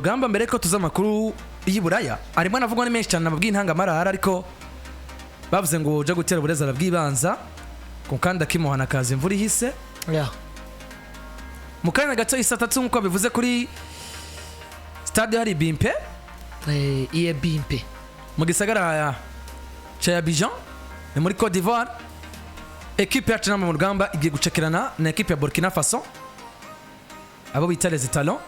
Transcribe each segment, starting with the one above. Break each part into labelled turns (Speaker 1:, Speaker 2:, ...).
Speaker 1: Gamba mbere ko tuza makuru y'Iburaya arimo navugwa ni menshi cyane nababwiye intangamarara ariko bavuze ngo uje gutera uburezara bw'ibanza ku kanda kimuhana kazi imvura ihise mu kanya gato isatatu nkuko bivuze kuri stade hari Bimpe
Speaker 2: iye Bimpe
Speaker 1: mu gisagara cha Abidjan ni muri Côte d'Ivoire. Equipe yacu mu rugamba igiye gucekirana na equipe ya Burkina Faso abo bita les Talons.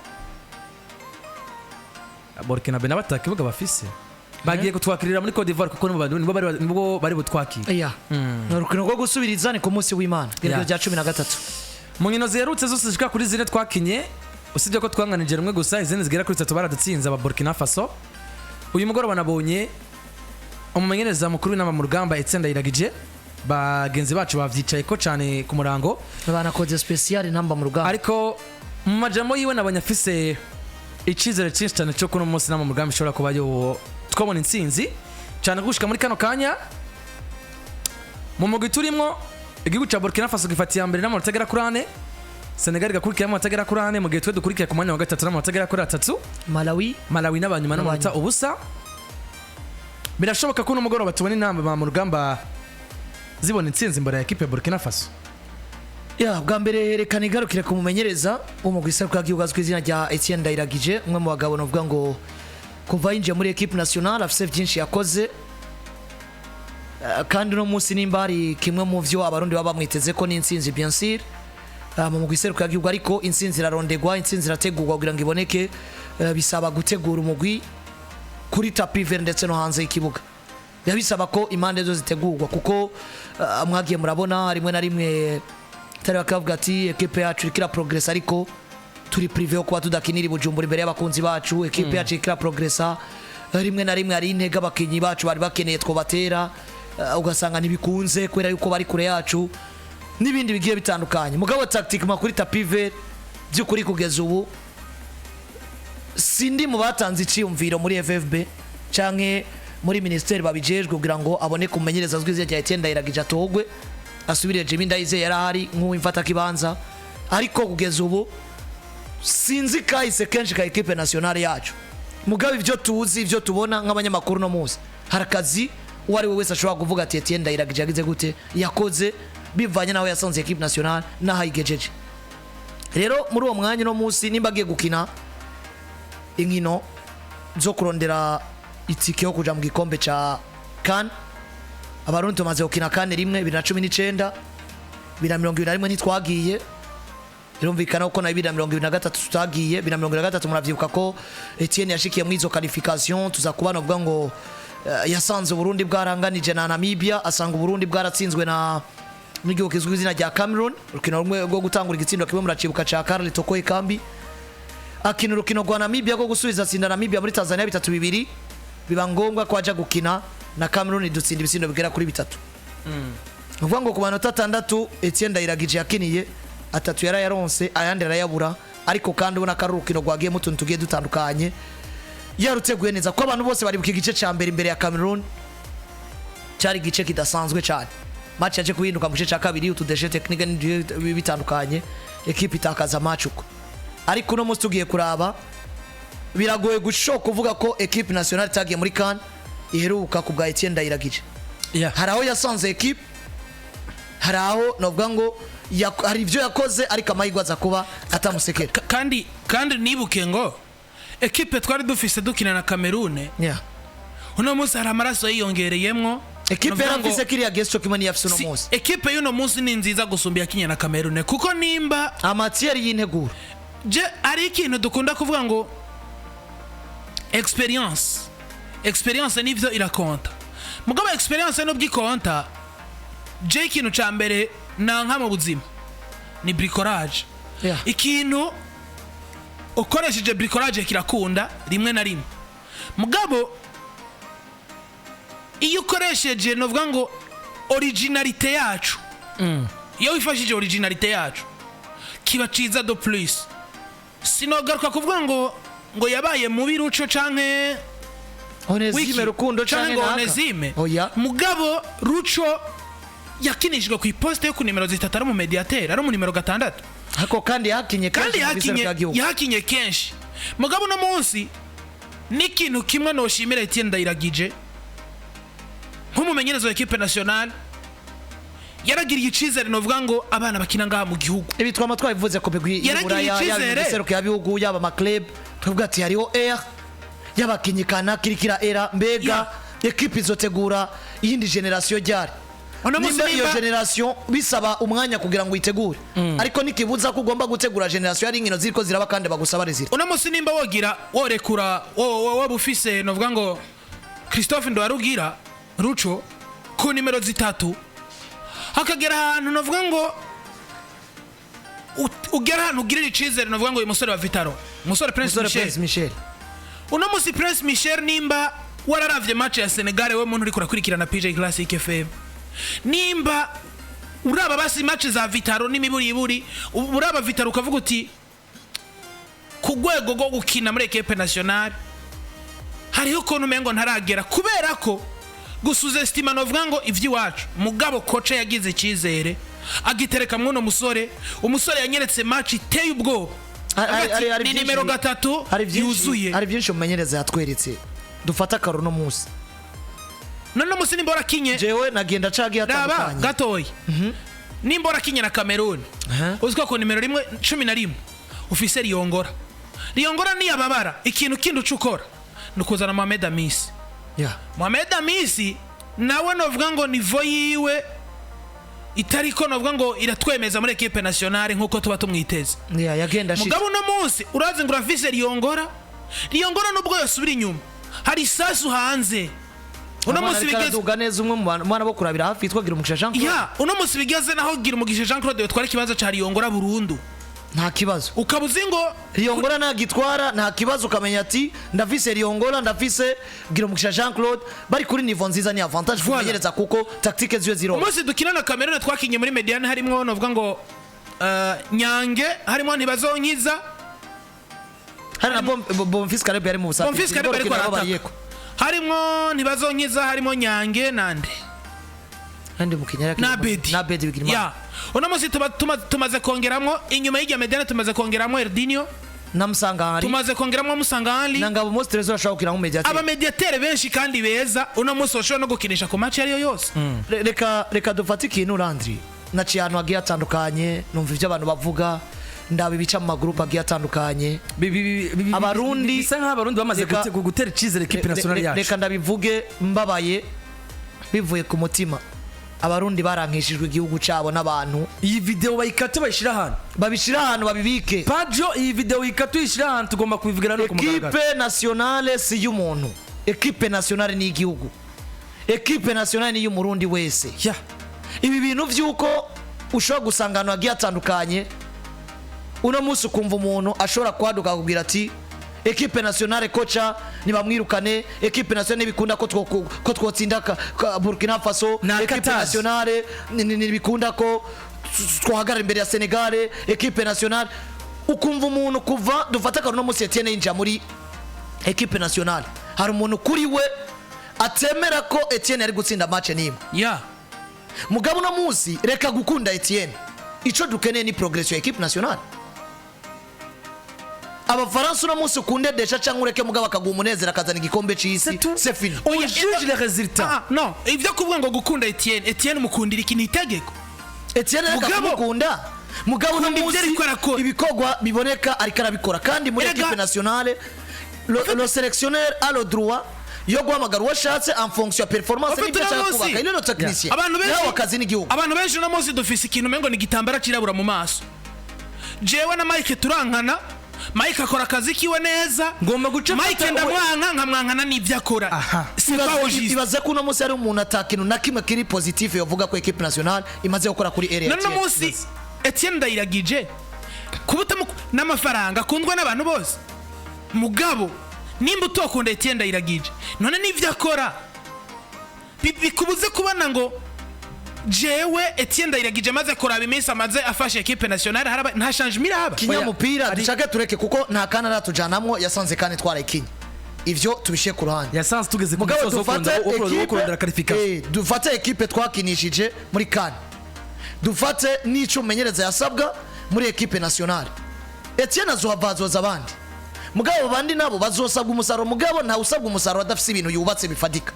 Speaker 1: Burkina Faso bataka kibuga bafise bagiye kutwakirira muri Côte d'Ivoire kuko nibo bari butwakira
Speaker 2: n'urukino rwo gusubiriza ni ku munsi w'Imana ryo rya 13
Speaker 1: mu nkino zerutse zose zishika kuri zine twakinye usibye ko twanganije rumwe gusa izindi zigera kuri 3 baradutsinza aba Burkina Faso. Uyu mugoroba nabonye umumenyereza mukuru w'inama mu rugamba Etienne Ndayiragije bagenzi bacu bavyicaye ko cyane ku murango
Speaker 2: banakoze special namba mu rugamba
Speaker 1: ariko mu majambo yiwe nabanyafise icyizere cyinshi cyane cyo kuno munsi nama mu rugamba ishobora kuba yo twabona intsinzi cyane gushika muri kano kanya mu mugwi turimo igihugu cya Burkina Faso gifatiye mbere n'amanota agera kuri 4, Senegal igakurikira n'amanota agera kuri 4, mu gihe twe dukurikiye ku mwanya wa gatatu n'amanota agera kuri 3, Malawi n'abanyuma n'amanota ubusa. Birashoboka ko n'umugoroba tubona intamba mu rugamba zibona intsinzi imbere ya equipe ya Burkina Faso.
Speaker 2: Bwa mbere rekana igarukire ku mumenyereza w'umugwi w'igihugu azwi izina rya Etienne Ndayiragije, umwe mu bagabo novuga ngo kuva yinjiye muri equipe nationale afise byinshi yakoze, kandi no munsi nimba hari kimwe mu vyo abarundi baba bamwiteze ko ni intsinzi bien sûr mu mugwi w'igihugu, ariko intsinzi irarondegwa, intsinzi irategurwa kugira ngo iboneke. Bisaba gutegura umugwi kuri tapis vert ndetse no hanze y'ikibuga, bisaba ko impande zo zitegurwa kuko mwagiye murabona rimwe na rimwe tari bakavuga ati equipe yacu ikira progress ariko turi privé yo kuba tudakinira Bujumbura imbere y'abakunzi bacu. Equipe yacu ikira progressa rimwe na rimwe ari intege abakinyi bacu bari bakeneye twobatera ugasanga nibikunze kwera yuko bari kure yacu n'ibindi bigiye bitandukanye. Mugabo tactique makuri tapis vert by'ukuri kugeza ubu sindi mu batanze iciyumviro muri FFB canke muri ministeri babijejwe kugira ngo abone kumenyereza azwize rya Etienne Ndayiragije atogwe asubire Jimmy Ndayizeye yarahari nk'uwimfata kibanza, ariko kugeza ubu sinzi kahise kenshi ka equipe nationale yacu. Mugabe ivyo tuzi ivyo tubona nk'abanyamakuru no muzi harakazi uwari we wese ashobora kuvuga ati Etienne Ndayiragije yagize gute yakoze bivanye nawe yasanze equipe nationale nahayigejeje. Rero muri uwo mwanya no musi nimba agiye gukina inkino zo kurondera itike yo kuja mu gikombe ca CAN, abarundi tumaze gukina CAN rimwe 2019 2021 ntitwagiye, birumvikana ko na 2023 tutagiye. 2023 muravyibuka ko Etienne yashikiye mu izo qualification, tuza kubana uvuga ngo yasanze Burundi bwaranganije na Namibia, asanga Burundi bwaratsinzwe na n'igihugu kizwi izina rya Cameroon, urukino rumwe rwo gutangura igitsindo kimwe muracibuka ca Karl Toko Ekambi, akina urukino rwa Namibia rwo gusubiza tsinda Namibia muri Tanzania 3-2, biba ngombwa ko aja gukina na Cameroon dutsinda ibisindo bigera kuri 3. Uvuga ngo ku manota 6 Etienne Ndayiragije yakiniye 3 yarayaronse ayandi arayabura, ariko kandi ubona ko ari urukino rwagiye mutuntu tugiye dutandukanye yaruteguye neza ko abantu bose bari mu gice ca mbere imbere ya Cameroon cyari gice kidasanzwe cyane. Match yaje kuhinduka mu gice ca kabiri utudeshe technique bitandukanye, equipe itakaza match uko, ariko no musi tugiye kuraba biragoye gushoka kuvuga ko equipe nationale tagiye muri CAN iheruka ku bwa Etienne Ndayiragije. Haraho yasanze equipe, haraho novuga ngo hari ivyo yakoze ariko amahirwe aza kuba atamusekera.
Speaker 3: kandi nibuke ngo equipe twari dufise dukina na Cameroon uno munsi hari amaraso yiyongereyemwo.
Speaker 2: Equipe yarafise kiriya gesto kimwe ni yafise uno munsi.
Speaker 3: Equipe y'uno munsi ni nziza gusumbya kinya na Cameroon kuko nimba
Speaker 2: amatieri y'integuro
Speaker 3: je ari ikintu dukunda kuvuga ngo experience nivyo irakonta. Mugabo experience no byikonta je ikintu ca mbere nanka mu buzima ni bricolage. Ikintu ukoresheje bricolage kirakunda rimwe na rimwe, mugabo iyo ukoresheje novuga ngo originalite yacu iyo wifashije originalite yacu kiba ciza do plus. Sinogaruka kuvuga ngo yabaye mubi Ruco canke
Speaker 2: Onesime Rukundo canke
Speaker 3: Onesime, mugabo Ruco yakinishijwe ku iposte yo ku nimero 3 ari mu mediateur ari mu nimero 6
Speaker 2: ako kandi yakinye
Speaker 3: kandi yakinye kenshi mugabo no munsi n'ikintu kimwe noshimira Etienne Ndayiragije nk'umumenyereza wa equipe nationale yaragiriye icizere novuga ngo abana bakina ngaha mu gihugu
Speaker 2: ibi twama twabivuze ko bigwi seruka yabihugu yaba ma club twavuga ati hariho air y'abakinyi kana kirikira era mbega equipe izotegura iyindi generation ryari nimba iyo generation bisaba umwanya kugira ngo itegure ariko nikibuza ko ugomba gutegura generation yari inkino ziriko ziraba kandi bagusaba rezira
Speaker 3: uno musi nimba wogira worekura wabufise novuga ngo Christophe Ndwarugira Rucho ku nimero 3 hakagera ahantu novuga ngo ugera ahantu ugirira icizere novuga ngo uyu musore wa Vitaro musore Prince Michel uno musi Prince Michel nimba wararavye match ya Senegal we muntu uri kurakurikirana PJ Classic FM nimba uraba basi match za Vitaro n'imiburiburi uraba Vitaro ukavuga uti ku rwego rwo gukina muri equipe nationale hariho ko numengo ntaragera kubera ko gusuze estima novuga ngo ivy'iwacu mugabo koce yagize icizere agitereka mwono musore umusore yanyeretse match iteye ubwoba ni nimero 3 yuzuye
Speaker 2: hari byinshi umenyereza yatweretse dufata karuno musi
Speaker 3: none musi nimbora kinye
Speaker 2: jewe nagenda cagiye atandukanye
Speaker 3: gatoyi nimbora kinye na Cameroon uziko ko nimero 11 ufise Riyongora ni yababara ikintu kindi ucukora nukuzana Mohamed Amis Mohamed Amis nawe novuga ngo nivo yiwe itariko novuga ngo iratwemeza muri equipe nationale nkuko tuba tumwiteze
Speaker 2: yagenda shit
Speaker 3: mugabo no munsi urazi ngo urafise Riyongora nubwo yasubira inyuma hari sasu hanze uno musi
Speaker 2: bigeze neza umwe mu mwana bo kurabira hafi twagira umugisha Jean Claude
Speaker 3: uno musi bigeze naho gira umugisha Jean Claude twari kibazo ca Riyongora burundu
Speaker 2: nta kibazo
Speaker 3: ukabuzi ngo
Speaker 2: Riyongora nagitwara nta kibazo ukamenya ati ndafise Riyongora ndafise gira umugisha Jean Claude bari kuri niveau nziza ni avantage kumenyereza kuko tactique ziyo ziro
Speaker 3: musi dukina na Cameroon twakinye muri Mediane harimo novuga ngo Nyange harimo ntibazonkiza
Speaker 2: hari na Bonfils Karebe yari mu busatsi
Speaker 3: Bonfils Karebe ariko arataka harimo ntibazonkiza harimo Nyange nande
Speaker 2: kandi mukinyara
Speaker 3: na Bedi
Speaker 2: bigirima
Speaker 3: uno musi tumaze kongeramo inyuma y'ijya Mediane tumaze kongeramo Erdinio
Speaker 2: namusangahari
Speaker 3: tumaze kongeramo musangahari
Speaker 2: nangabo most trezor ashaka kukira mu mediateur
Speaker 3: aba mediateur benshi kandi beza uno musi oshobora no gukinisha ku match yari yose
Speaker 2: reka dufate ikintu Landry naciye ahantu hagiye atandukanye numva ivyo abantu bavuga ndabe bica mu magroupe agiye atandukanye abarundi
Speaker 1: bisa nk'abarundi bamaze gutera icizere equipe nationale yacu
Speaker 2: reka ndabivuge mbabaye bivuye ku mutima abarundi barankishijwe igihugu cabo n'abantu
Speaker 1: iyi video bayikate bayishira ahantu
Speaker 2: babibike
Speaker 1: Pajo iyi video yikate uyishira ahantu tugomba kubivugira no kumugaragara
Speaker 2: equipe nationale si y'umuntu equipe nationale ni igihugu equipe nationale ni y'umurundi wese ibi bintu vyuko ushobora gusangana agiye atandukanye uno musi ukumva umuntu ashobora kwaduka kugira ati equipe nationale kocha nibamwirukane equipe nationale bikunda ko twotsinda Burkina Faso equipe nationale nibikunda ko twahagarara imbere ya Senegal equipe nationale ukumva umuntu kuva dufata karuno musi Etienne yinja muri equipe nationale hari umuntu kuri we atemera ko Etienne ari gutsinda match nimwe mugabo no musi reka gukunda Etienne ico dukeneye ni progression equipe nationale abafaransa uno musi ukunde desha cyangwa ureke mugabo akaguha umunezero akazana igikombe c'isi c'est fini
Speaker 1: on juge les résultats
Speaker 3: non ivyo kuvuga ngo gukunda Etienne mukundira ikintu itegeko
Speaker 2: Etienne akamukunda mugabo no musi ibikogwa biboneka ariko arabikora kandi muri equipe nationale le sélectionneur a le droit yo guhamagara uwashatse en fonction ya performance n'ibyo ashaka kubaka ile no technicien nawe akazi n'igihugu
Speaker 3: abantu benshi no musi dufise ikintu mengo ni gitambara cirabura mu maso jewe na Mike turankana Mike akora akazi kiwe neza
Speaker 1: ngomba guca
Speaker 3: Mike nkamwankana n'ivyo akora
Speaker 2: ibaze ko uno musi ari umuntu atakintu na kimwe kiri positive yovuga ko equipe nationale imaze gukora kuri area
Speaker 3: none musi Etienne Ndayiragije kubuta n'amafaranga akundwa n'abantu bose mugabo nimba utokunda Etienne Ndayiragije none n'ivyo akora bikubuze kubona ngo jewe Etienne Ndayiragije maze kuraba iminsi amaze afashe equipe nationale haraba nta changement haba
Speaker 2: kinyamupira dushaka tureke kuko nta kana ratujanamwo yasanze kandi twarayikinye ivyo tubishe ku ruhande
Speaker 1: yasanze tugeze ku musozo wo kurondera qualification
Speaker 2: dufate equipe twakinishije muri kan dufate n'ico umenyereza yasabwa muri equipe nationale Etienne azohavazoza abandi mugabo bandi nabo bazosabwa umusaruro mugabo nta usabwa umusaruro adafise ibintu yubatse bifadika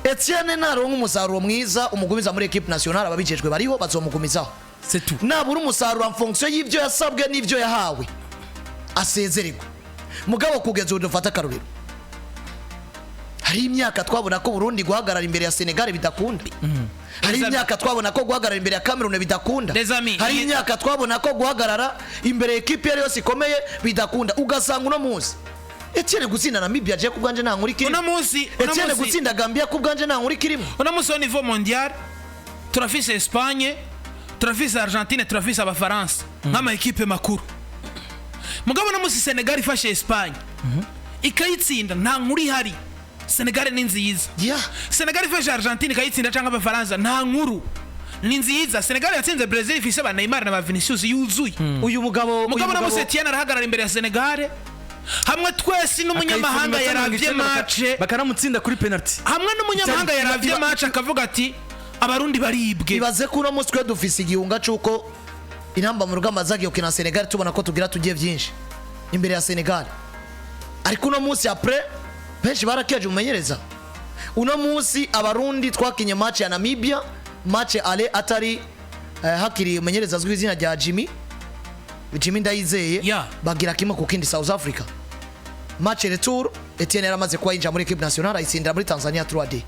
Speaker 2: Etienne naronka umusaruro mwiza umugumiza muri equipe nationale ababijejwe bariho bazomugumizaho
Speaker 1: c'est tout
Speaker 2: nabura umusaruro en fonction y'ivyo yasabwe n'ivyo yahawe asezererwa mugabo kugeza ubu dufata akaruriro hari imyaka twabona ko Burundi guhagarara imbere ya Senegal bidakunda hari imyaka twabona ko guhagarara imbere ya Cameroon bidakunda hari imyaka twabona ko guhagarara imbere ya equipe yose ikomeye bidakunda ugasanga uno munsi Etienne gutsinda Namibia je kubwanje nta nkuri kirimo
Speaker 3: uno munsi
Speaker 2: Etienne gutsinda Gambia kubwanje nta nkuri kirimo
Speaker 3: uno munsi au niveau mondial turafise Espagne turafise Argentine turafise abafaransa nk'ama equipe makuru mugabo uno munsi Senegal ifashe Espagne ikayitsinda nta nkuri hari Senegal ni nziza Senegal ifashe Argentine ikayitsinda cyangwa abafaransa nta nkuru ni nziza Senegal yatsinze Brazil ifise ba Neymar na ba Vinicius yuzuye
Speaker 2: uyu mugabo
Speaker 3: na Mose Etienne arahagarara imbere ya Senegal hamwe twese n'umunyamahanga yaravye match
Speaker 1: bakanamutsinda kuri penalty
Speaker 3: hamwe n'umunyamahanga yaravye match akavuga ati abarundi baribwe
Speaker 2: ibaze ko uno munsi twe dufise igihunga cuko inamba mu rugamba zagiye kina Senegal tubona ko tugira tugiye byinshi imbere ya Senegal ariko uno munsi après benshi barakeje umenyereza uno munsi abarundi twakinye match ya Namibia match ale atari hakiri umenyereza azwi izina rya Jimmy Ndayizeye bagira kimwe ku kindi South Africa match retour Etienne yaramaze kuba yinjira muri equipe nationale ayitsindira muri Tanzania 3D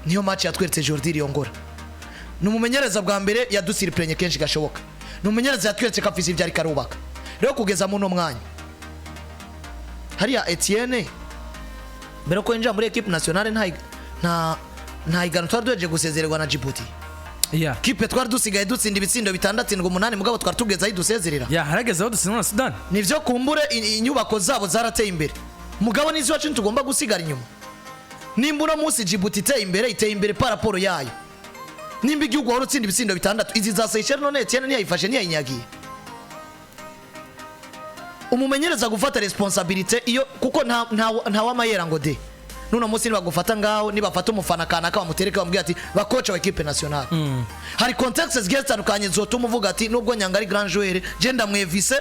Speaker 2: niyo match yatweretse Jordi Riongora numumenyereza bwa mbere yadusiriprenye kenshi gashoboka numumenyereza yatweretse ko afise ivyari karubaka rero kugeza mu no mwanya hariya Etienne mbere ko yinjira muri equipe nationale nta igano twadoje gusezererwa na Djibouti kipe twari dusigaye dutsinda ibitsindo bitandatu 8 mugabo twari tugeza idusezerera
Speaker 1: haragezeho dutsinda na Sudan
Speaker 2: nivyo kumbure inyubako zabo zarateye imbere mugabo nizo wacu tugomba gusigara inyuma nimbura munsi Djibouti iteye imbere paraporo yayo nimba igihugu wari utsinda ibitsindo bitandatu izi za Seychelles none Etienne ntiyayifashe ntiyayinyagiye umumenyereza gufata responsibility iyo kuko nta wamayera ngo de nuno munsi nibagufata ngaho nibafata umufana kanaka bamutereka bamubwira ati bakocha wa equipe nationale hari contexts zitandukanye zotuma uvuga ati nubwo Nyangari grand joueur je ndamwevise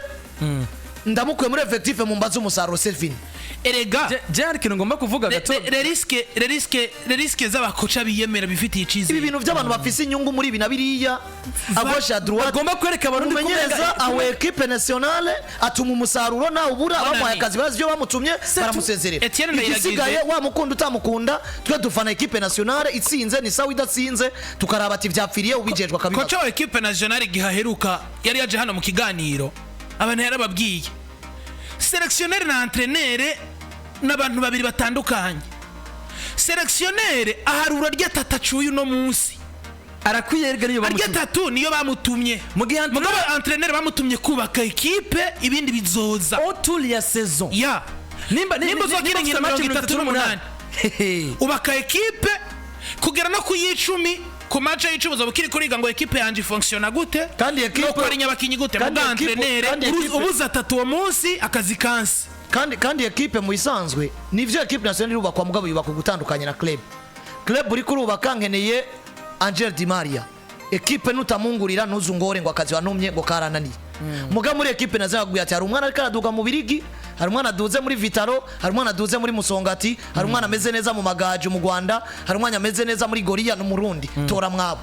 Speaker 2: ndamukuye muri effectif mu mbazo umusaruro Selvin
Speaker 3: erega
Speaker 1: je hari kintu ngomba kuvuga gato
Speaker 3: le risque z'abakocha biyemera bifitiye icize
Speaker 2: ibi bintu by'abantu bafise inyungu muri bina biriya agosha droite
Speaker 1: agomba kwereka abarundi
Speaker 2: kumenyereza aho equipe nationale atuma umusaruro na ubura bamuhaye akazi bazi byo bamutumye baramusezerera igisigaye wa mukunda utamukunda twe dufana equipe nationale itsinze ni sawa idatsinze tukaraba ati vyapfiriye ubijejwe akabiba
Speaker 3: kocha wa equipe nationale gihaheruka yari yaje hano mu kiganiro abantu yarababwiye sélectionneur na entraîneur n'abantu babiri batandukanye sélectionneur aharura rya tatacuye no munsi
Speaker 1: arakwiyerga niyo bamutumye
Speaker 3: rya tatu niyo bamutumye mugabo entraîneur bamutumye kubaka equipe ibindi bizoza
Speaker 1: autour ya saison
Speaker 3: nimba zogira nkina match 38 ubaka equipe kugera no kuyicumi ku match y'icubuzo bukiri kuriga ngo equipe yanje fonctiona gute
Speaker 2: kandi equipe
Speaker 3: ko ari nyabakinyi gute mu entraîneur ubuza tatu wa munsi akazi kansi
Speaker 2: kandi equipe mu isanzwe nivyo equipe nationale irubakwa mugabo yubaka gutandukanye na club uri kurubaka nkeneye Angel Di Maria equipe nutamungurira ntuzungore ngo akazi wanumye ngo karananiye mugabo muri equipe nazaguye ati hari umwana ariko araduga mu Birigi hari umwana aduze muri Vitaro hari umwana aduze muri Musongati hari umwana ameze neza mu Magaje mu Rwanda hari umwana ameze neza muri Goria no Murundi tora mwabo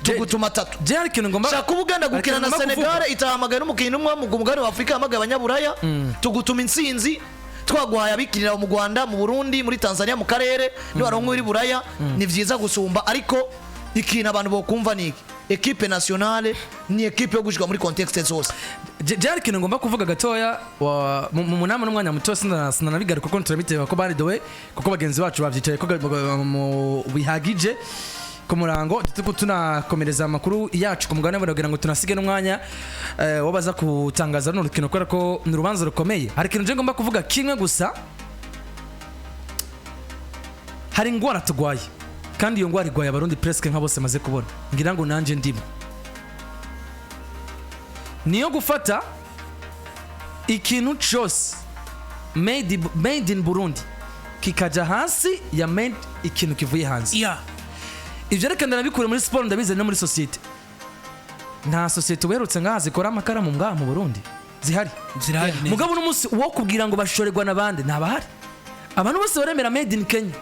Speaker 2: tugutuma tatu
Speaker 1: Jerry kintu ngomba
Speaker 2: shaka ubuganda gukina na Senegal itahamagaye n'umukinyi umwe mu mugari wa Afrika hamagaye abanyaburaya tugutuma insinzi twaguhaye abikirira mu Rwanda mu Burundi muri Tanzania mu karere ni barongo uri buraya ni vyiza gusumba ariko ikintu abantu bokumva niki equipe nationale ni equipe yo gushika muri contexte zose
Speaker 1: Jerry kintu ngomba kuvuga gatoya mu nama n'umwanya muto sinanabigaruka kuko turabitewe ko bari dowe kuko bagenzi bacu bavyicaye ko mu bihagije ku murango tunakomereza amakuru yacu ku mugabane baragira ngo tunasige n'umwanya wabaza kutangaza no rukino kwera ko ni urubanza rukomeye hari kintu je ngomba kuvuga kimwe gusa hari ingwara tugwaye kandi iyo ngwara igwaye abarundi presque nka bose maze kubona ngira ngo nanje ndimo niyo gufata ikintu cyose made in Burundi kikaja hasi ya made ikintu kivuye hanze
Speaker 3: ivyo reka ndanabikure muri sport ndabize no muri society
Speaker 1: nta societe uherutse ngaha zikora amakaramu ngaha mu Burundi zihari
Speaker 3: zirahari neza.
Speaker 1: mugabo uno munsi wo kubwira ngo bashorerwa n'abandi ntabahari abantu bose baremera made in Kenya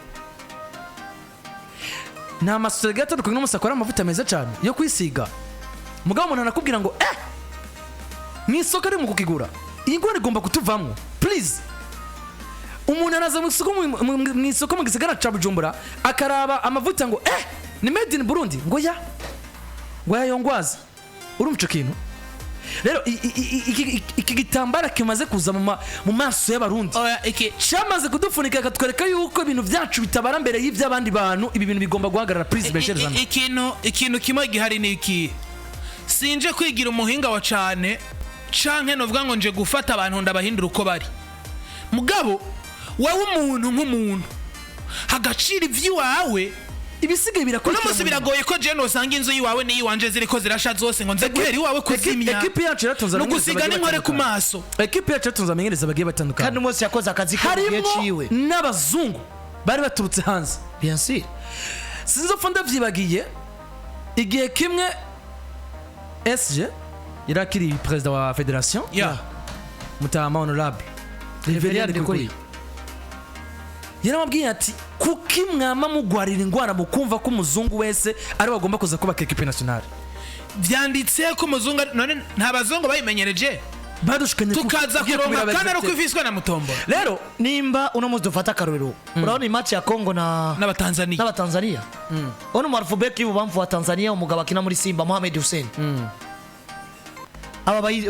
Speaker 1: nta masosiyete atandukanye n'umunsi akora amavuta meza cyane yo kwisiga mugabo umuntu anakubwira ngo mu isoko ari mu kukigura iyi ngwara igomba kutuvamwo please umuntu araza mu isoko mu gisagara ca Bujumbura akaraba amavuta ngo ni made in Burundi ngo yayongwaza urumva ico kintu rero iki gitambara kimaze kuza mu maso y'abarundi cyamaze kudufunika akatwereka yuko ibintu byacu bitabara mbere y'iby'abandi bantu ibi bintu bigomba guhagarara please beshere zana
Speaker 3: ikintu kimwe gihari ni iki sinje kwigira umuhinga wa cane canke novuga ngo nje gufata abantu ndabahindura uko bari mugabo wewe umuntu nk'umuntu hagacira ivy'iwawe ibisigaye birakurikira uno musi biragoye ko je nosanga inzu yiwawe ni iwanje ziriko zirasha zose ngo nze guhera iwawe kuzimya
Speaker 1: ekipe yacu yaratunza
Speaker 3: nugusiga n'inkore ku maso
Speaker 1: ekipe yacu yaratunza amenyereza bagiye batandukanye
Speaker 2: kandi umunsi yakoze akazi kagiye ciwe
Speaker 1: n'abazungu bari baturutse hanze
Speaker 2: bien sûr
Speaker 1: sinzopfa ndavyibagiye igihe kimwe SG irakiri president wa federation Mutama honorable Reverend Ndikuri yaramubwiye ati kuki mwama mugwarira ingwara mukumva ko umuzungu wese ari bagomba kuza kubaka equipe nationale
Speaker 3: vyanditse ko umuzungu none nta bazungu bayimenyereje
Speaker 1: badushikanye
Speaker 3: tukaza kuronka kandi ari kwifiswa na Mutombo
Speaker 2: rero nimba uno muzi dufata akarorero urabona match ya Congo n'abatanzania ono marfubeki y'ubamvu wa Tanzania umugabo akina muri Simba Mohamed Hussein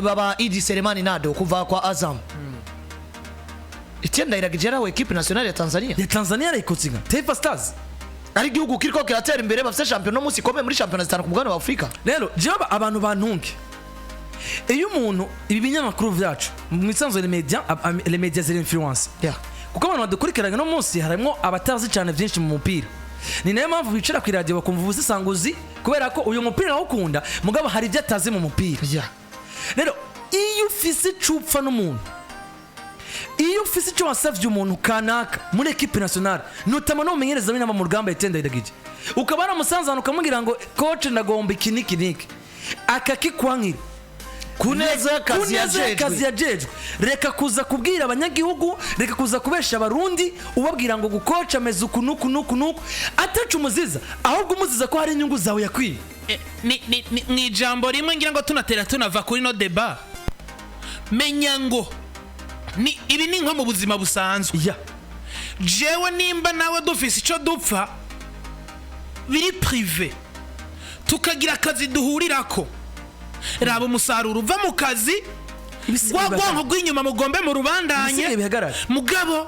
Speaker 2: baba Idi Selemani Nado kuva kwa Azam Etienne Ndayiragije we equipe nationale ya Tanzania
Speaker 1: arayikozinga Taifa Stars
Speaker 2: ari gihugu kiriko kiratera imbere bafite champion no musi komeye muri champion zitanu ku mugabane wa Afrika
Speaker 1: rero je abantu bantunke iyo umuntu ibi binyamakuru vyacu mu isanzwe les médias ziri influence kuko abantu badukurikiranye no musi harimo abatazi cyane byinshi mu mupira ni nayo mpamvu bicara ku radio bakumva ubusesanguzi kubera ko uyu mupira nawukunda mugabo hari ibyo atazi mu mupira rero iyo ufise cupfa n'umuntu iyo ufise icyo wasavye umuntu kanaka muri equipe nationale notama no menyereza binama mu rugamba Etienne Ndayiragije ukaba aramusanzana ukamubwira ngo coach ndagomba iki akakikwankira
Speaker 2: kuneza
Speaker 1: kazi yajejwe reka kuza kubwira abanyagihugu reka kuza kubesha abarundi ubabwira ngo gukocha ameze ukunuku atacu umuziza ahubwo umuziza ko hari inyungu zawe yakwiye
Speaker 3: ni ijambo rimwe ngira ngo tunava kuri no débat menya ngo ibi ni nko mu buzima busanzwe jewe nimba nawe dufise ico dupfa biri privé tukagira akazi duhurirako raba umusaruro uva mu kazi wagwanko gw'inyuma mugombe mu rubandanye mugabo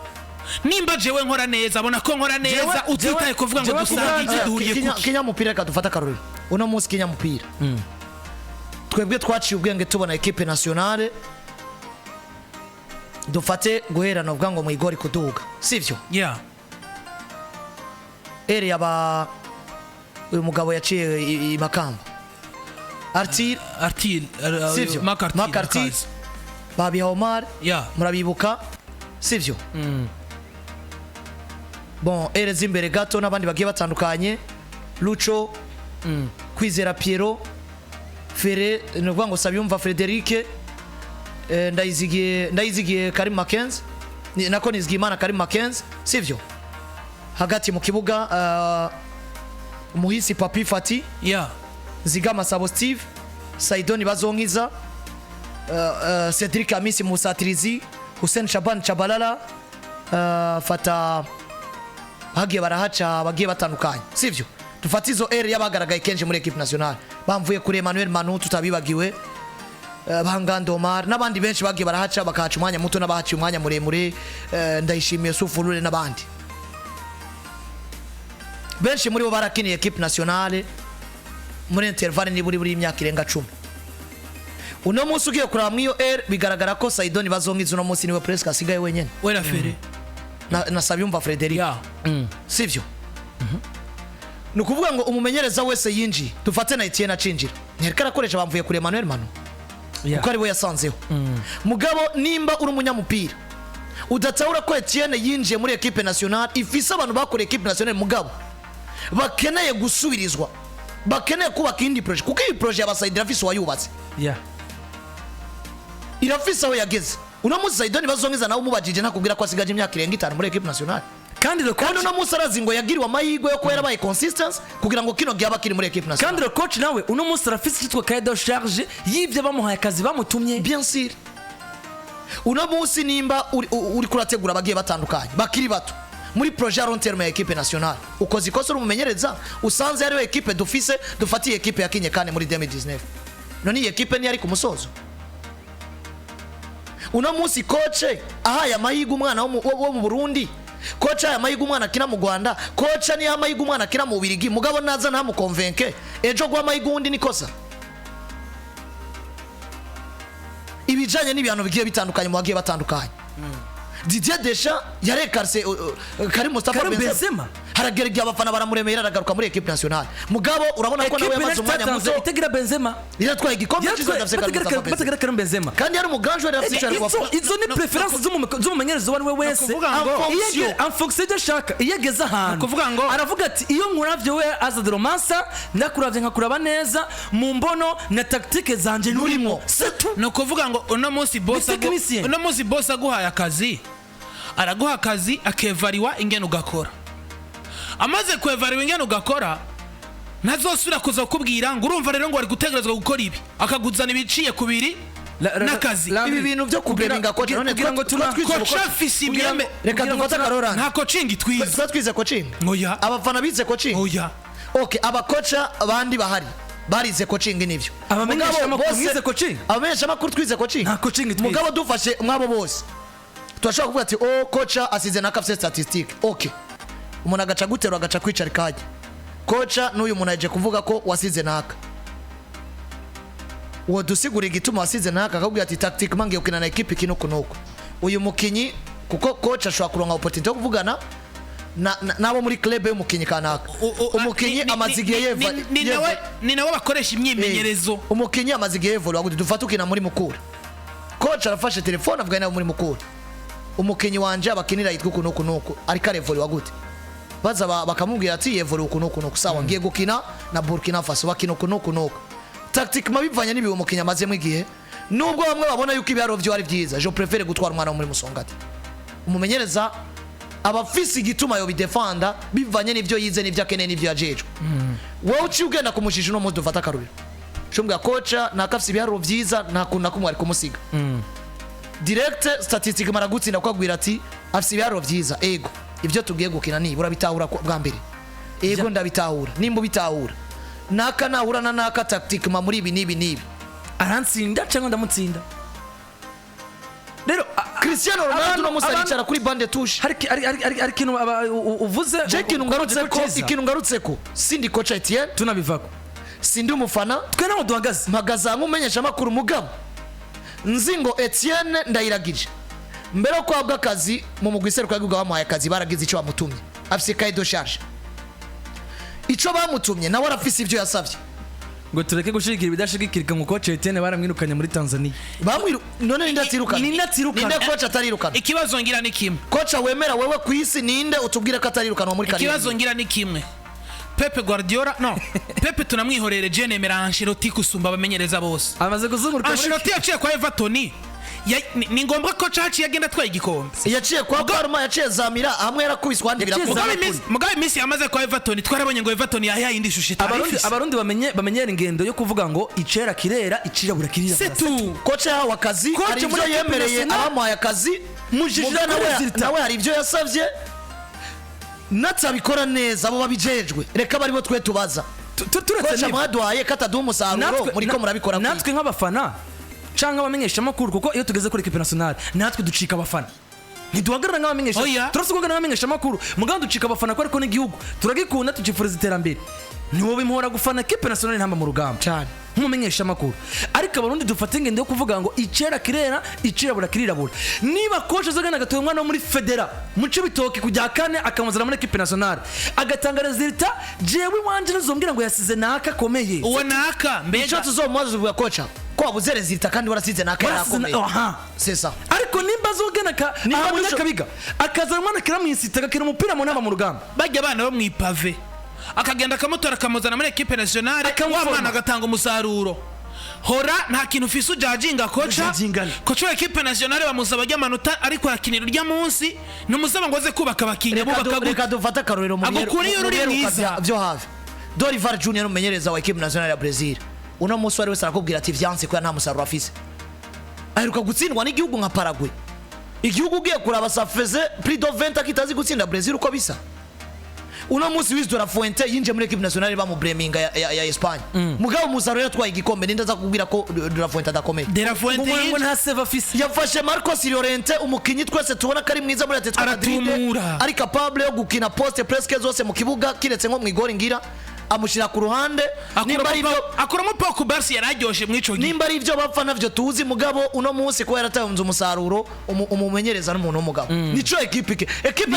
Speaker 3: nimba jewe nkora neza abona ko nkora neza utitaye kuvuga ngo dusangiye duhuriye kuki
Speaker 2: kinyamupira reka dufata akarorero uno munsi kinyamupira twebwe twaciye ubwenge tubona equipe nationale dufate guherana ubwa ngo mu igori kuduga sivyo ere uyu mugabo yaciye imakamba Artil sivyo Makartil Babi Omar murabibuka sivyo bon ere zimbere gato n'abandi bagiye batandukanye Lucho Kwizera Piero Fere n'ubwo ngo Sabyumva Frederic ndayizigiye Karim Mackenzie nako nizigimana Karim Mackenzie sivyo hagati mu kibuga Muhisi Papi Fati Zigama Sabo Steve Saidoni Bazongiza Cedric Amisi Musatirizi Hussein Shaban Chabalala fata bagiye barahaca bagiye batandukanye sivyo dufata izo area bagaragaye kenje muri equipe nationale bamvuye kuri Emmanuel Manu tutabibagiwe Bangando Omar n'abandi benshi bagiye barahaca bakahaca umwanya muto n'abahaca umwanya muremure Ndayishimiye Sufurure n'abandi benshi muri bo barakiniye equipe nationale muri intervalle ni buri imyaka irenga 10 uno munsi ugiye kuraba mwiyo bigaragara ko Saidoni Bazongiza uno munsi niwe presque asigaye wenyene
Speaker 3: wera Fere
Speaker 2: na Sabyumva Frederic sivyo nukuvuga ngo umumenyereza wese yinji dufate na Etienne acinjira ntereka rakoresha bamvuye kuri Emmanuel Manu kuko ari we yasanzeho mugabo nimba uri umunyamupira udatahura ko Etienne yinjiye muri equipe nationale ifise abantu bakora equipe nationale mugabo bakeneye gusubirizwa bakeneye kubaka indi projet kuko iyi projet y'abasayidi irafise uwayubatse
Speaker 1: yeah
Speaker 2: irafise aho yageze uno munsi Saidoni bazongeza nawe umubajije ntakubwira ko asigaje imyaka irenga 5 muri equipe nationale
Speaker 1: kandi le
Speaker 2: kandi
Speaker 1: coach
Speaker 2: uno munsi arazi ngo yagiriwe amahirwe yo kuba yarabaye consistence kugira ngo kino gihe abakiri muri equipe nationale
Speaker 1: kandi le coach nawe uno munsi arafise cyitwa cahier de charge y'ivyo bamuhaye akazi bamutumye
Speaker 2: bien sûr uno munsi nimba uri kurategura abagiye batandukanye bakiri bato muri projet long terme ya equipe nationale ukoze ikosa umumenyereza usanze yari equipe dufatiye equipe yakinye kane muri 2019 none iyi equipe ni yari ku musozo uno munsi coach ahaye amahirwe umwana wo mu Burundi coach ahaye amahirwe umwana akina mu Rwanda coach ni amahirwe umwana akina mu Birigi mugabo naza nta mukonvenke ejo gwa amahirwe undi nikosa ibijanye n'ibihano bigiye bitandukanye mu bagiye batandukanye Didier Deschamps yarekarse Karim Mustafa Benzema haragereye abafana baramuremera aragaruka muri equipe nationale mugabo urabona ko nawe yamaze umwanya muto
Speaker 1: itegira Benzema
Speaker 2: iratwaye igikombe cyiza ndafise
Speaker 1: bategera Karim Benzema
Speaker 2: kandi yari umuganje wari afite cyane
Speaker 1: izo ni preference z'umumenyereza wari we wese en fonction de chaque iyegeza ahantu
Speaker 3: kuvuga ngo
Speaker 1: aravuga ati iyo nkuravye we aza de romansa ndakuravye nkakuraba neza mu mbono na tactique zanje nurimo
Speaker 3: no kuvuga ngo uno munsi boss aguhaye akazi araguha akazi akevariwa ingene ugakora amaze kwevariwa ingene ugakora ntazosubira kuza kukubwira ngo urumva rero ngo ari gutegerezwa gukora ibi akaguzana ibiciye kubiri n'akazi
Speaker 2: ibi bintu byo kuberinga coach none
Speaker 3: kugira ngo coach afisi imyeme
Speaker 2: reka dufata karora
Speaker 3: nta coaching twize
Speaker 2: twize coaching
Speaker 3: oya
Speaker 2: abafana bize coaching
Speaker 3: oya
Speaker 2: okay abakocha abandi bahari barize coaching nivyo
Speaker 1: abamenyesha amakuru mwize coaching
Speaker 2: abamenyesha amakuru twize coaching
Speaker 1: nta coaching twize
Speaker 2: mugabo dufashe mwabo bose twashaka kuvuga ati coacha asize nakafise statistique okay umuntu agaca guterwa agaca kwicara kaje coacha n'uyu muntu aje kuvuga ko wasize naka uwo dusigura igituma wasize naka akabwira ati tactique mangiye ukina na equipe kino kunuko uyu mukinyi kuko coach ashobora kuronka opportunity yo kuvugana nabo muri club y'umukinyi kanaka umukinyi amazigiye yeva
Speaker 3: ni nawe bakoresha imyimenyerezo
Speaker 2: umukinyi amazigiye yeva waguti dufata ukina muri mukura coach arafashe telefone avugana nawe muri mukura umukinyi wanje abakinira yitwa kunuko ariko arevoli wagute baza bakamubwira ati yevoli kunuko sawa ngiye gukina na Burkina Faso bakino kunuko tactique mabivanye nibi umukinyi amazemo igihe nubwo bamwe babona yuko ibiharo byo ari byiza je préfère gutwara umwana muri Musongati umumenyereza abafisi igituma yo bidefanda bivanye n'ivyo yize n'ivyo akeneye n'ivyo yajejwe wowe uci ugenda kumushije no mudu fata karubiro shumbwa coacha nakafisi ibiharo byiza ntakunda kumwe ari kumusiga direct statistique maragutsinda kwagwira ati afisi ibiharo byiza ego ivyo tugiye gukina ni burabitahura bwa mbere ego ndabitahura nimba bitahura naka nahura na naka tactique ma muri ibi nibi
Speaker 1: arantsinda cyangwa ndamutsinda rero
Speaker 2: Cristiano Ronaldo no musaricara kuri bande touche
Speaker 1: hari kintu uvuze
Speaker 2: je kintu ngarutseko sindi coach Etienne
Speaker 1: tunabivako
Speaker 2: sindi umufana
Speaker 1: twe naho duhagaze
Speaker 2: magaza nkumenyesha makuru mugabo nzingo Etienne ndayiragije mbere ko abwa akazi mu mugwiseruka y'iguga bamuhaye akazi baragize icyo bamutumye afise cahier de charge ico bamutumye nawe arafise ivyo yasavye
Speaker 1: ngo tureke gushigikira ibidashigikirika ngo coach Etienne baramwirukanye muri Tanzania
Speaker 2: none ninde coach atarirukana
Speaker 3: ikibazo ngira ni kimwe
Speaker 2: coach wemera wewe ku isi ninde utubwire ko atarirukanwa muri kariyeri
Speaker 3: ikibazo ngira ni kimwe Pepe Guardiola no Pepe tunamwihorere je nemera Ancelotti kusumba abamenyereza bose
Speaker 1: amaze kuzunguruka
Speaker 3: Ancelotti yaciye kwa Everton ni ngombwa ko caci yagenda twaye igikombe
Speaker 2: yaciye kwa Parma yaciye Zamira hamwe yarakubiswa andi birakuza
Speaker 3: mugabe Messi yamaze kwa Everton twarabonye ngo Everton yahindi shushe tarifisi
Speaker 1: abarundi bamenyera ingendo yo kuvuga ngo icera kirera icirabura kirira
Speaker 2: c'est tout coach wa kazi ari byo yemereye abamuhaye akazi mujije nawe hari ibyo yasavye natsabikora neza abo babijejwe reka bari bo twe tubaza turetse mwadwaye kataduha umusaruro muri ko murabikora
Speaker 1: natwe nk'abafana cyangwa abamenyesha makuru kuko iyo tugeze kuri equipe nationale natwe ducika abafana ntiduhagarara nk'abamenyesha turasukugarana nk'abamenyesha makuru mugabo ducika abafana ko ariko n'igihugu turagikunda tugifuriza iterambere niwo bimuhora gufana equipe nationale ntamba mu rugamba
Speaker 2: cyane
Speaker 1: nk'umumenyesha makuru ariko abarundi dufata ingendo yo kuvuga ngo icera kirera icirabura kirirabura niba coach azogana gatoye umwana muri federa mu cibitoki kujya kane akamuzana muri equipe nationale agatanga resultat jewe wanje nazombwira ngo yasize naka komeye
Speaker 3: uwo naka
Speaker 2: mbega tuzomubaza uvuga coach ko wabuze resultat kandi warasize naka yarakomeye c'est ça
Speaker 1: ariko nimba azogana ka nimba kabiga akazana umwana kira mu insita gakira umupira mu namba mu rugamba
Speaker 3: bajya abana bo mwipave akagenda akamutora akamuzana muri equipe nationale
Speaker 1: Akamuforma.
Speaker 3: wa mwana agatanga umusaruro hora nta kintu ufise ujajinga koca
Speaker 1: Ujajingana.
Speaker 3: koca wa equipe nationale bamusaba ry'amanota ariko yakinira urya munsi numusaba ngo aze kubaka abakinnyi
Speaker 2: reka dufate akarorero mu
Speaker 3: Agukuriye uri mwiza.
Speaker 2: byo hafi Dorival Junior umumenyereza wa equipe nationale ya Brazil uno munsi wari wese arakubwira ati vyanse ko nta musaruro afise aheruka gutsindwa n'igihugu nka Paraguay igihugu ugiye kuraba safeze plus de 20 kitazi gutsinda Brazil uko bisa uno munsi Luis de la Fuente yinje muri equipe nationale ba mu Breminga ya Espagne mugabo umusaruro yatwaye igikombe ninda za kubwira ko de la Fuente adakomeye
Speaker 3: De La Fuente
Speaker 1: ngo nta save afise
Speaker 2: yafashe Marcos Llorente umukinyi twese tubona ko ari mwiza muri Atletico Madrid
Speaker 3: Aratumura.
Speaker 2: ari capable yo gukina poste presque zose mu kibuga kiretse nko mu igori ngira amushira ku ruhande nimba ari ibyo
Speaker 3: akuramo Pau Barsi yararyoshe mwico gihe
Speaker 2: nimba ari ibyo bapfa navyo tuzi mugabo uno munsi ko yaratayunze umusaruro umumenyereza n'umuntu w'umugabo nico equipe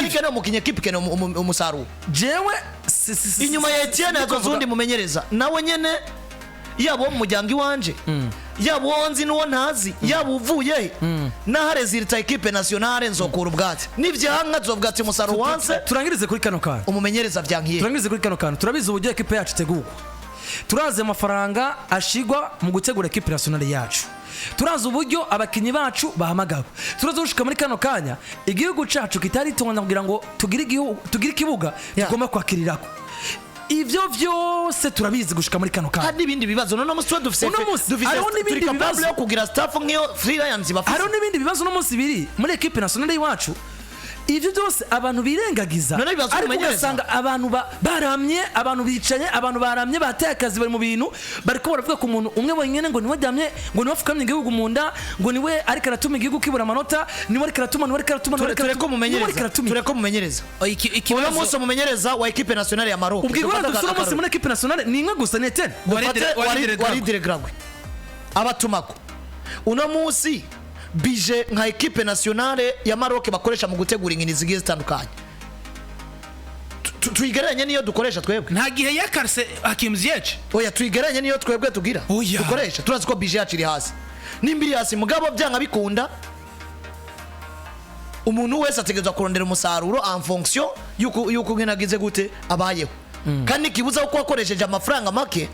Speaker 2: nike no mukinyi equipe no umusaruro
Speaker 1: jewe
Speaker 2: inyuma ya Etienne yazozundi mumenyereza nawe nyene yabo mu muryango iwanje yabo wonzi nuwo ntazi yabo uvuye naho resultat equipe nationale nzokura ubwatsi nivyanka zobwatsi umusaruro wanse
Speaker 1: turangirize kuri kano kantu
Speaker 2: umumenyereza vyankiye
Speaker 1: turangirize kuri kano kantu turabizi uburyo ekipe yacu itegurwa turazi amafaranga ashigwa mu gutegura ekipe nationale yacu turazi uburyo abakinyi bacu bahamagawe turazi gushika muri kano kanya igihugu cacu kitari tongana kugira ngo tugire ikibuga tugomba kwakirirako ivyo vyose turabizi gushika muri kano kanya
Speaker 2: hari ibindi bibazo none musi dufise
Speaker 1: hariho n'ibindi bibazo
Speaker 2: yo kugira staff nk'iyo freelance bafise
Speaker 1: hariho n'ibindi bibazo no munsi biri muri ekipe nationale yacu ivyo byose abantu birengagiza
Speaker 2: None bibazo
Speaker 1: ariko
Speaker 2: umenyereza.
Speaker 1: ugasanga abantu baramye abantu bicaye abantu baramye bateye akazi bari mu bintu bariko baravuga ku muntu umwe wenyene ngo niwe damye ngo niwe afukamye igihugu mu nda ngo niwe ariko aratuma igihugu kibura amanota niwe ariko aratuma
Speaker 2: tureko mumenyereza uno munsi umumenyereza wa equipe nationale ya Maroc
Speaker 1: ubwirwa dufite uno munsi muri ekipe nationale ni imwe gusa ni Etienne
Speaker 2: Walid Regragui abatumako uno munsi bije nka equipe nationale ya Maroc bakoresha mu gutegura inkino zigiye zitandukanye tuyigeranye niyo dukoresha twebwe
Speaker 3: nta gihe yakarse Hakim Ziyech
Speaker 2: oya tuyigeranye niyo twebwe tugira
Speaker 3: Oya.
Speaker 2: dukoresha turazi ko bije yacu iri hasi nimba iri hasi mugabo byanga bikunda umuntu wese ategerezwa kurondera umusaruro en fonction yuko ngenagize gute abayeho kandi kibuza uko wakoresheje amafaranga make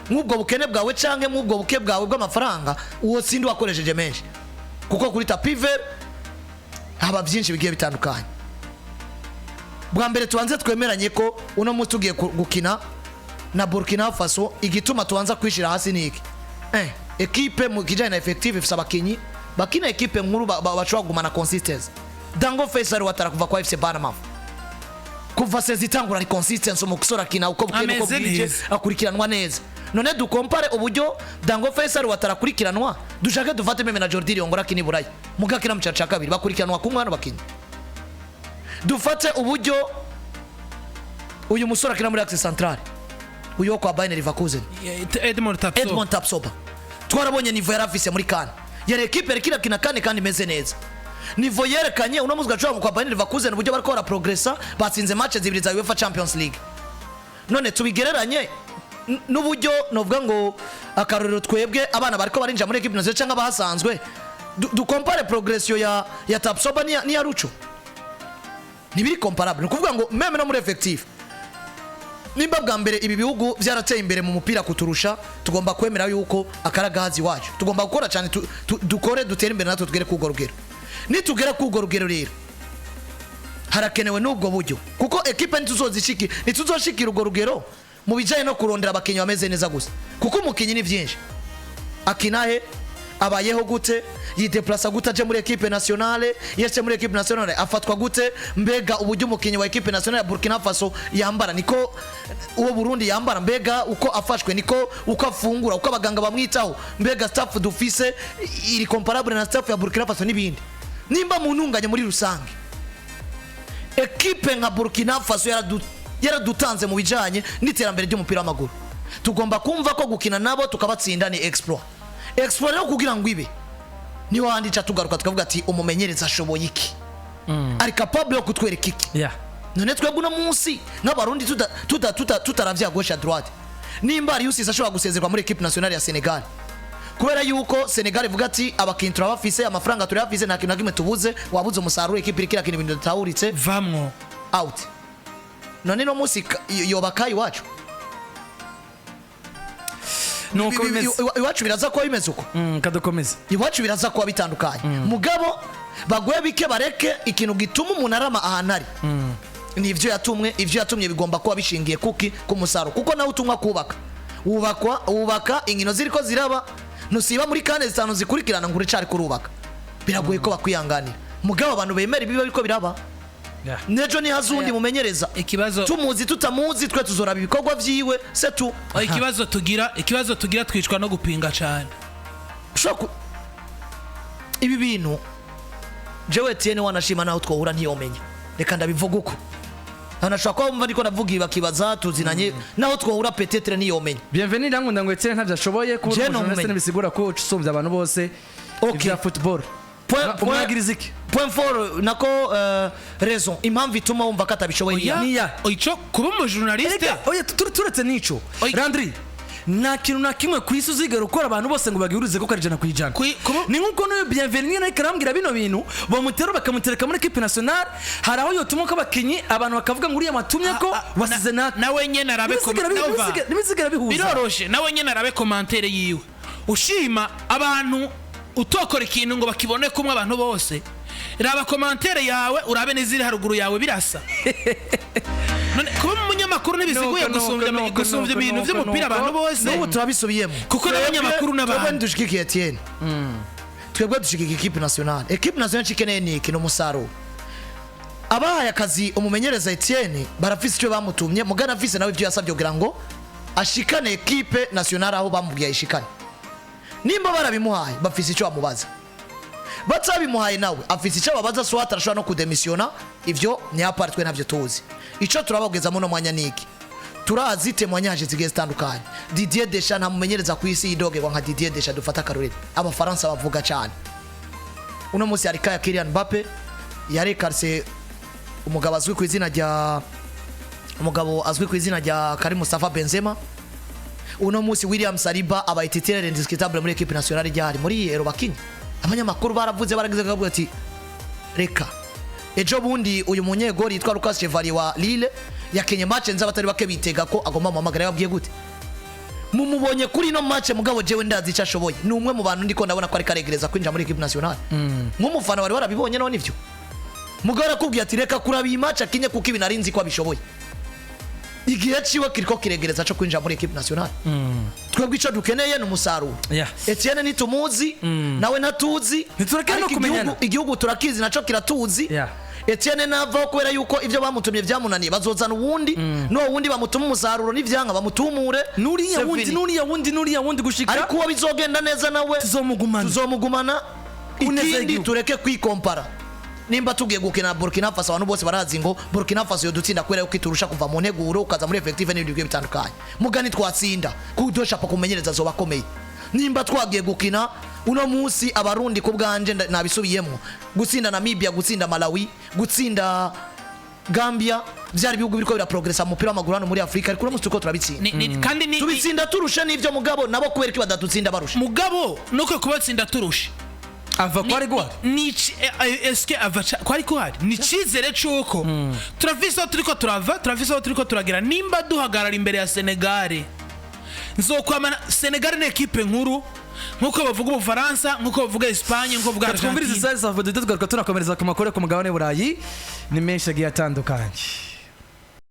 Speaker 2: nk'ubwo bukene bwawe canke nk'ubwo buke bwawe bw'amafaranga uwo sindi wakoresheje menshi kuko kuri tapiver haba byinshi bigiye bitandukanye bwa mbere tubanze twemeranye ko uno munsi tugiye gukina na Burkina Faso igituma tubanza kwishira hasi niki equipe mu kijanye na effective ifisa abakinyi bakina equipe nkuru bashobora kugumana consistency Dango Faisal watara kuva kwa FC Banama kuva sezitangura ari consistency mu kusora kina uko bukene uko bwije akurikiranwa neza none dukompare uburyo Dango Faisal watarakurikiranwa dushake dufate meme na Jordi Riongora kini burayi mugakina mu caca kabiri bakurikiranwa ku mwana bakinyi dufate uburyo uyu musore akina muri Axe Central uyu kwa Bayer Leverkusen
Speaker 3: Edmond
Speaker 2: Tapsoba twarabonye niveau yarafise muri kan yari equipe rekira kina kane kandi meze neza niveau yerekanye uno muzga cyo kwa Bayer Leverkusen uburyo bariko bara progressa batsinze match zibiri za UEFA Champions League none tubigereranye n'uburyo novuga ngo akarorero twebwe abana bariko barinja muri equipe nazo cyangwa bahasanzwe du compare progression ya Tapsoba ni ya Rucho nibiri comparable kuvuga ngo meme no muri effective nimba bwa mbere ibi bihugu byarateye imbere mu mupira kuturusha tugomba kwemera yuko akaragahazi wacu tugomba gukora cyane dukore dutere imbere natwe tugere kugo rugero nitugera kugo rugero rero harakenewe n'ubwo buryo kuko equipe nituzoshikira ugo rugero mu bijanye no kurondera abakinyi bameze neza gusa kuko umukinyi ni byinshi akinahe abayeho gute yideplasa gute aje muri equipe nationale yese muri equipe nationale afatwa gute mbega uburyo umukinyi wa equipe nationale ya Burkina Faso yambara niko uwo Burundi yambara mbega uko afashwe niko uko afungura uko abaganga bamwitaho mbega staff dufise iri comparable na staff ya Burkina Faso nibindi nimba mununganye muri rusange equipe nka Burkina Faso yaradutanze mu bijanye n'iterambere ry'umupira w'amaguru tugomba kumva ko gukina nabo tukabatsinda ni exploit rero kugira ngo ibe ni wandika tugaruka tukavuga ati umumenyereza ashoboye iki ari capable yo kutwereka iki none twebwe uno munsi nk'abarundi tutaravya gauche à droite nimba ari Yusis ashobora gusezerwa muri equipe nationale ya Senegal kubera yuko Senegal ivuga ati abakinyi turabafise amafaranga turabafise nta kintu na kimwe tubuze wabuze umusaruro equipe irikira kintu bintu tawuritse
Speaker 3: vamwo
Speaker 2: out none no musi yobaka iwacu
Speaker 1: nuko bimeze
Speaker 2: iwacu biraza kuba bimeze uko
Speaker 1: kadukomeze
Speaker 2: iwacu biraza kuba bitandukanye mugabo baguye bike bareke ikintu gituma umuntu arama ahantu ari nivyo yatumye bigomba kuba bishingiye ku musaruro kuko nawe utumwa wubaka inkino ziriko ziraba nusiba muri kane zitanu zikurikirana ngo uricari kurubaka biragoye ko bakwiyanganira mugabo abantu bemera ibiba biko biraba nejo ni hazundi mumenyereza
Speaker 3: ikibazo
Speaker 2: tumuzi tutamuzi twe tuzoraba ibikorwa vyiwe setu
Speaker 3: ikibazo tugira twicwa no gupinga cyane
Speaker 2: ibi bintu jewe Etienne wanashima naho twohura ntiyomenya reka ndabivuga uko anashaka ko mva ndiko ndavuga ibakibaza tuzinanye naho twohura petetre ntiyomenya
Speaker 1: bienvenue ndangunda ngo Etienne ntavyo ashoboye kuko journaliste nibisigura ko usumbya abantu bose
Speaker 2: okay
Speaker 1: football
Speaker 2: point for nako raison impamvu ituma wumva ko atabishoboye
Speaker 3: niya ico kuba mu journaliste
Speaker 1: oya turetse nico Landry nta kintu na kimwe ku isi uzigera ukora abantu bose ngo bagihurize ko karijana kwijana ni nkuko no bienvenue nayo karambwira bino bintu bamutero bakamutereka muri equipe nationale haraho yotuma ko bakinyi abantu bakavuga ngo uriya matumye ko wasize
Speaker 3: nawe nyene arabe
Speaker 1: nimizigera bihuza
Speaker 3: biroroshe nawe nyene arabe commentaire yiwe ushima abantu utokora ikintu ngo bakibone kumwe abantu bose raba commentaire yawe urabe niziri haruguru yawe birasa none kuba umunyamakuru nibiziguye gusumbya ibintu vy'umupira abantu bose
Speaker 2: n'ubu turabisubiyemo
Speaker 3: kuko n'abanyamakuru n'abantu
Speaker 2: twebwe dushigikiye Etienne twebwe dushigikiye equipe nationale chikeneye ni kino musaro abahaye akazi umumenyereza Etienne barafise icyo bamutumye mugana afise nawe ibyo yasabye kugira ngo ashikane equipe nationale aho bamubwiye ishikane nimba barabimuhaye bafise icyo bamubaza batabimuhaye nawe afise icyo babaza so atarashobora no kudemisiona ivyo ni apart twe navyo tuzi ico turabageza muno mwanya niki turazi temwanyaje zigeze zitandukanye Didier Deschamps ntamumenyereza ku isi yidoge nka Didier Deschamps dufata karurire abafaransa bavuga cyane uno munsi ari kaya Kylian Mbappe yari karse umugabo azwi ku izina rya Karim Mustafa Benzema uno munsi William Saliba abaye titulaire indiscutable muri equipe nationale ryari muri Euro bakinyi abanyamakuru baravuze baragize kavuga ati reka ejo bundi uyu munyegori yitwa Lucas Chevalier wa Lille yakenye match nza batari bake bitega ko agomba muhamagara yabwiye gute mumubonye kuri no match mugabo jewe ndazi icyo ashoboye ni umwe mu bantu ndiko ndabona ko ari karegereza kwinjira muri equipe nationale nk'umufana wari warabibonye none ivyo mugabo arakubwiye ati reka kurabi match akinye kuko ibi narinzi ko abishoboye igihe ciwe kiriko kiregereza cyo kwinjira muri equipe nationale twebwe ico dukeneye n'umusaruro Etienne nitumuzi nawe natuzi
Speaker 1: niturekane no kumenyana
Speaker 2: igihugu turakizi naco kiratuzi Etienne nava kubera yuko ivyo bamutumye vyamunaniye bazozana uwundi no wundi bamutuma umusaruro n'ivyanga bamutumure
Speaker 1: nuriya wundi gushika
Speaker 2: ariko uwo bizogenda neza nawe tuzomugumana ikindi tureke kwikompara nimba tugiye gukina Burkina Faso abantu bose barazi ngo Burkina Faso yo dutsinda kwera yuko iturusha kuva mu nteguro ukaza muri effective n'ibindi bigiye bitandukanye mugani twatsinda kudosha pa kumenyereza zo bakomeye nimba twagiye gukina uno munsi abarundi ku bwanje nabisubiyemo gutsinda Namibia gutsinda Malawi gutsinda Gambia byari bihugu biriko bira progressa mu mupira w'amaguru hano muri Afrika ariko umunsi tuko turabitsinda
Speaker 3: kandi ni
Speaker 2: tubitsinda turusha n'ivyo mugabo nabo kubera ko badatutsinda barusha
Speaker 3: mugabo nuko kubatsinda turusha
Speaker 1: ava kwari gwa
Speaker 3: nici eske ava kwari kwari ni cizere cyuko turafise turiko turagira nimba duhagarara imbere ya Senegal nzokwamana Senegal ne equipe nkuru nkuko bavuga Ubufaransa nkuko bavuga Espagne nkuko bavuga Argentina
Speaker 1: twumviriza sasa tugaruka tunakomereza ku makuru ku mugabane w'Uburayi ni menshi agiye atandukanye